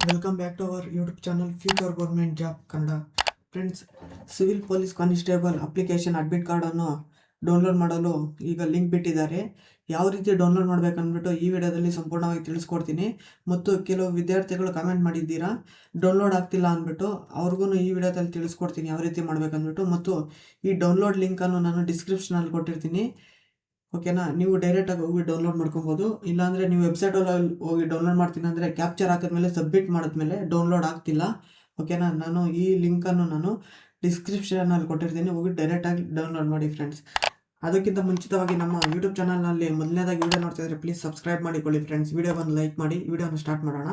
Welcome back to our YouTube channel future government job Kannada. Friends, civil police constable application admit ಕಾರ್ಡನ್ನು download ಮಾಡಲು ಈಗ link ಬಿಟ್ಟಿದ್ದಾರೆ. ಯಾವ ರೀತಿ ಡೌನ್ಲೋಡ್ ಮಾಡಬೇಕಂದ್ಬಿಟ್ಟು ಈ ವಿಡಿಯೋದಲ್ಲಿ ಸಂಪೂರ್ಣವಾಗಿ ತಿಳಿಸ್ಕೊಡ್ತೀನಿ. ಮತ್ತು ಕೆಲವು ವಿದ್ಯಾರ್ಥಿಗಳು ಕಮೆಂಟ್ ಮಾಡಿದ್ದೀರಾ ಡೌನ್ಲೋಡ್ ಆಗ್ತಿಲ್ಲ ಅಂದ್ಬಿಟ್ಟು, ಅವ್ರಿಗೂ ಈ ವಿಡಿಯೋದಲ್ಲಿ ತಿಳಿಸ್ಕೊಡ್ತೀನಿ ಯಾವ ರೀತಿ ಮಾಡಬೇಕಂದ್ಬಿಟ್ಟು. ಮತ್ತು ಈ ಡೌನ್ಲೋಡ್ ಲಿಂಕನ್ನು ನಾನು ಡಿಸ್ಕ್ರಿಪ್ಷನಲ್ಲಿ ಕೊಟ್ಟಿರ್ತೀನಿ. ಓಕೆನಾ, ನೀವು ಡೈರೆಕ್ಟಾಗಿ ಹೋಗಿ ಡೌನ್ಲೋಡ್ ಮಾಡ್ಕೊಬೋದು. ಇಲ್ಲಾಂದರೆ ನೀವು ವೆಬ್ಸೈಟಲ್ಲಿ ಹೋಗಿ ಡೌನ್ಲೋಡ್ ಮಾಡ್ತೀನಿ ಅಂದರೆ ಕ್ಯಾಪ್ಚರ್ ಹಾಕಿದ್ಮೇಲೆ ಸಬ್ಮಿಟ್ ಮಾಡಿದ್ಮೇಲೆ ಡೌನ್ಲೋಡ್ ಆಗ್ತಿಲ್ಲ. ಓಕೆನಾ, ನಾನು ಈ ಲಿಂಕನ್ನು ನಾನು ಡಿಸ್ಕ್ರಿಪ್ಷನಲ್ಲಿ ಕೊಟ್ಟಿರ್ತೀನಿ, ಹೋಗಿ ಡೈರೆಕ್ಟಾಗಿ ಡೌನ್ಲೋಡ್ ಮಾಡಿ ಫ್ರೆಂಡ್ಸ್. ಅದಕ್ಕಿಂತ ಮುಂಚಿತವಾಗಿ ನಮ್ಮ ಯೂಟ್ಯೂಬ್ ಚಾನಲ್ನಲ್ಲಿ ಮೊದಲನೇದಾಗಿ ವಿಡಿಯೋ ನೋಡ್ತಿದ್ರೆ ಪ್ಲೀಸ್ ಸಬ್ಸ್ಕ್ರೈಬ್ ಮಾಡಿಕೊಳ್ಳಿ ಫ್ರೆಂಡ್ಸ್. ವಿಡಿಯೋ ಬಂದು ಲೈಕ್ ಮಾಡಿ. ವಿಡಿಯೋನ ಸ್ಟಾರ್ಟ್ ಮಾಡೋಣ.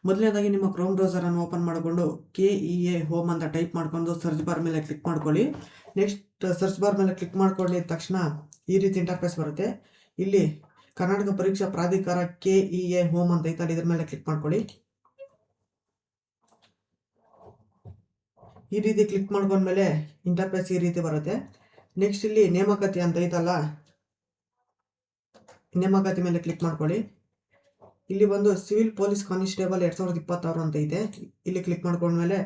ಮೊದಲನೇದಾಗಿ ನಿಮ್ಮ ಕ್ರೋಮ್ ಬ್ರೌಸರನ್ನು ಓಪನ್ ಮಾಡಿಕೊಂಡು KEA ಹೋಮ್ ಅಂತ ಟೈಪ್ ಮಾಡ್ಕೊಂಡು ಸರ್ಚ್ ಬಾರ್ ಮೇಲೆ ಕ್ಲಿಕ್ ಮಾಡ್ಕೊಳ್ಳಿ. ನೆಕ್ಸ್ಟ್ ಸರ್ಚ್ ಬಾರ್ ಮೇಲೆ ಕ್ಲಿಕ್ ಮಾಡ್ಕೊಂಡಿದ ತಕ್ಷಣ ಈ ರೀತಿ ಇಂಟರ್ಫೇಸ್ ಬರುತ್ತೆ. ಇಲ್ಲಿ ಕರ್ನಾಟಕ ಪರೀಕ್ಷಾ ಪ್ರಾಧಿಕಾರ KEA ಹೋಮ್ ಅಂತ ಐತಲ್ಲ, ಇದ್ರ ಮೇಲೆ ಕ್ಲಿಕ್ ಮಾಡ್ಕೊಳ್ಳಿ. ಈ ರೀತಿ ಕ್ಲಿಕ್ ಮಾಡ್ಕೊಂಡ್ಮೇಲೆ ಇಂಟರ್ಫೇಸ್ ಈ ರೀತಿ ಬರುತ್ತೆ. ನೆಕ್ಸ್ಟ್ ಇಲ್ಲಿ ನೇಮಕಾತಿ ಅಂತ ಐತಲ್ಲ, ನೇಮಕಾತಿ ಮೇಲೆ ಕ್ಲಿಕ್ ಮಾಡ್ಕೊಳ್ಳಿ. ಇಲ್ಲಿ ಬಂದು ಸಿವಿಲ್ ಪೊಲೀಸ್ ಕಾನ್ಸ್ಟೇಬಲ್ 2026 ಅಂತ ಐತೆ. ಇಲ್ಲಿ ಕ್ಲಿಕ್ ಮಾಡ್ಕೊಂಡ್ಮೇಲೆ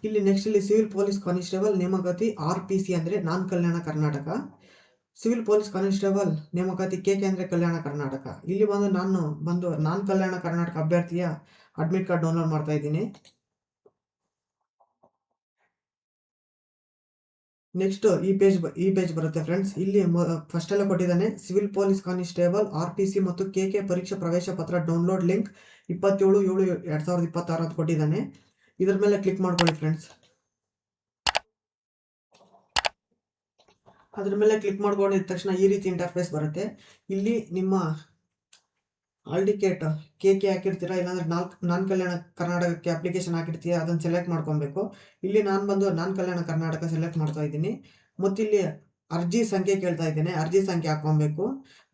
ಇಲ್ಲಿ ನೆಕ್ಸ್ಟ್ ಇಲ್ಲಿ ಸಿವಿಲ್ ಪೊಲೀಸ್ ಕಾನ್ಸ್ಟೇಬಲ್ ನೇಮಕಾತಿ RPC ಅಂದರೆ ನಾನ್ Kalyana Karnataka, civil police constable ನೇಮಕಾತಿ KK ಅಂದರೆ ಕಲ್ಯಾಣ ಕರ್ನಾಟಕ. ಇಲ್ಲಿ ಬಂದು ನಾನ್ ಕಲ್ಯಾಣ ಕರ್ನಾಟಕ ಅಭ್ಯರ್ಥಿಯ ಅಡ್ಮಿಟ್ ಕಾರ್ಡ್ ಡೌನ್ಲೋಡ್ ಮಾಡ್ತಾ ಇದ್ದೀನಿ. ನೆಕ್ಸ್ಟ್ ಈ ಪೇಜ್ ಬರುತ್ತೆ ಫ್ರೆಂಡ್ಸ್. ಇಲ್ಲಿ ಫಸ್ಟ್ ಎಲ್ಲ ಕೊಟ್ಟಿದ್ದಾನೆ ಸಿವಿಲ್ ಪೊಲೀಸ್ ಕಾನ್ಸ್ಟೇಬಲ್ RPC ಮತ್ತು KK ಪರೀಕ್ಷಾ ಪ್ರವೇಶ ಪತ್ರ ಡೌನ್ಲೋಡ್ ಲಿಂಕ್ 27/7/2026 ಅಂತ ಕೊಟ್ಟಿದ್ದಾನೆ. ಇದ್ರ ಮೇಲೆ ಕ್ಲಿಕ್ ಮಾಡ್ಕೊಳ್ಳಿ ಫ್ರೆಂಡ್ಸ್. ಅದ್ರ ಮೇಲೆ ಕ್ಲಿಕ್ ಮಾಡ್ಕೊಂಡಿದ ತಕ್ಷಣ ಈ ರೀತಿ ಇಂಟರ್ಫೇಸ್ ಬರುತ್ತೆ. ಇಲ್ಲಿ ನಿಮ್ಮ ಹಾಲ್ ಟಿಕೆಟ್ KK ಹಾಕಿರ್ತೀರಾ, ಇಲ್ಲಾಂದ್ರೆ ನಾನ್ ಕಲ್ಯಾಣ ಕರ್ನಾಟಕಕ್ಕೆ ಅಪ್ಲಿಕೇಶನ್ ಹಾಕಿರ್ತೀಯ, ಅದನ್ನು ಸೆಲೆಕ್ಟ್ ಮಾಡ್ಕೊಬೇಕು. ಇಲ್ಲಿ ನಾನು ಬಂದು ನಾನ್ ಕಲ್ಯಾಣ ಕರ್ನಾಟಕ ಸೆಲೆಕ್ಟ್ ಮಾಡ್ತಾ ಇದ್ದೀನಿ. ಮತ್ತು ಇಲ್ಲಿ ಅರ್ಜಿ ಸಂಖ್ಯೆ ಕೇಳ್ತಾ ಇದ್ದೇನೆ, ಅರ್ಜಿ ಸಂಖ್ಯೆ ಹಾಕೊಬೇಕು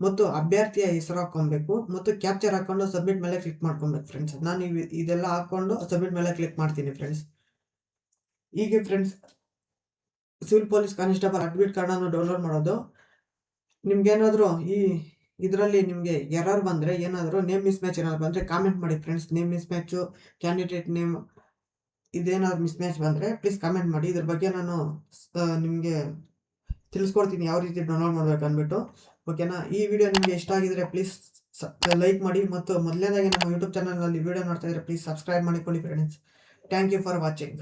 ಮತ್ತು ಅಭ್ಯರ್ಥಿಯ ಹೆಸರು ಹಾಕೊಬೇಕು ಮತ್ತು ಕ್ಯಾಪ್ಚರ್ ಹಾಕೊಂಡು ಸಬ್ಮಿಟ್ ಮೇಲೆ ಕ್ಲಿಕ್ ಮಾಡ್ಕೊಬೇಕು ಫ್ರೆಂಡ್ಸ್. ನಾನು ಇದೆಲ್ಲ ಹಾಕೊಂಡು ಸಬ್ಮಿಟ್ ಮೇಲೆ ಕ್ಲಿಕ್ ಮಾಡ್ತೀನಿ ಫ್ರೆಂಡ್ಸ್. ಹೀಗೆ friends civil police constable admit ಕಾರ್ಡನ್ನು ಡೌನ್ಲೋಡ್ ಮಾಡೋದು. ನಿಮ್ಗೇನಾದರೂ ಇದರಲ್ಲಿ ನಿಮಗೆ ಎರರ್ ಬಂದರೆ, ಏನಾದರೂ ನೇಮ್ ಮಿಸ್ ಮ್ಯಾಚ್ ಏನಾದ್ರು ಬಂದರೆ ಕಾಮೆಂಟ್ ಮಾಡಿ friends. Name miss match, candidate name ಇದೇನಾದ್ರು ಮಿಸ್ ಮ್ಯಾಚ್ ಬಂದರೆ ಪ್ಲೀಸ್ ಕಾಮೆಂಟ್ ಮಾಡಿ. ಇದ್ರ ಬಗ್ಗೆ ನಾನು ನಿಮಗೆ ತಿಳಿಸ್ಕೊಡ್ತೀನಿ ಯಾವ ರೀತಿ ಡೌನ್ಲೋಡ್ ಮಾಡ್ಬೇಕು ಅಂದ್ಬಿಟ್ಟು. ಓಕೆನಾ, ಈ ವಿಡಿಯೋ ನಿಮಗೆ ಇಷ್ಟ ಆಗಿದ್ರೆ ಪ್ಲೀಸ್ ಲೈಕ್ ಮಾಡಿ. ಮತ್ತು ಮೊದಲನೇದಾಗಿ ನಮ್ಮ ಯೂಟ್ಯೂಬ್ ಚಾನಲ್ನಲ್ಲಿ ವಿಡಿಯೋ ನೋಡ್ತಾ ಇದ್ರೆ ಪ್ಲೀಸ್ ಸಬ್ಸ್ಕ್ರೈಬ್ ಮಾಡಿಕೊಳ್ಳಿ friends. Thank you for watching.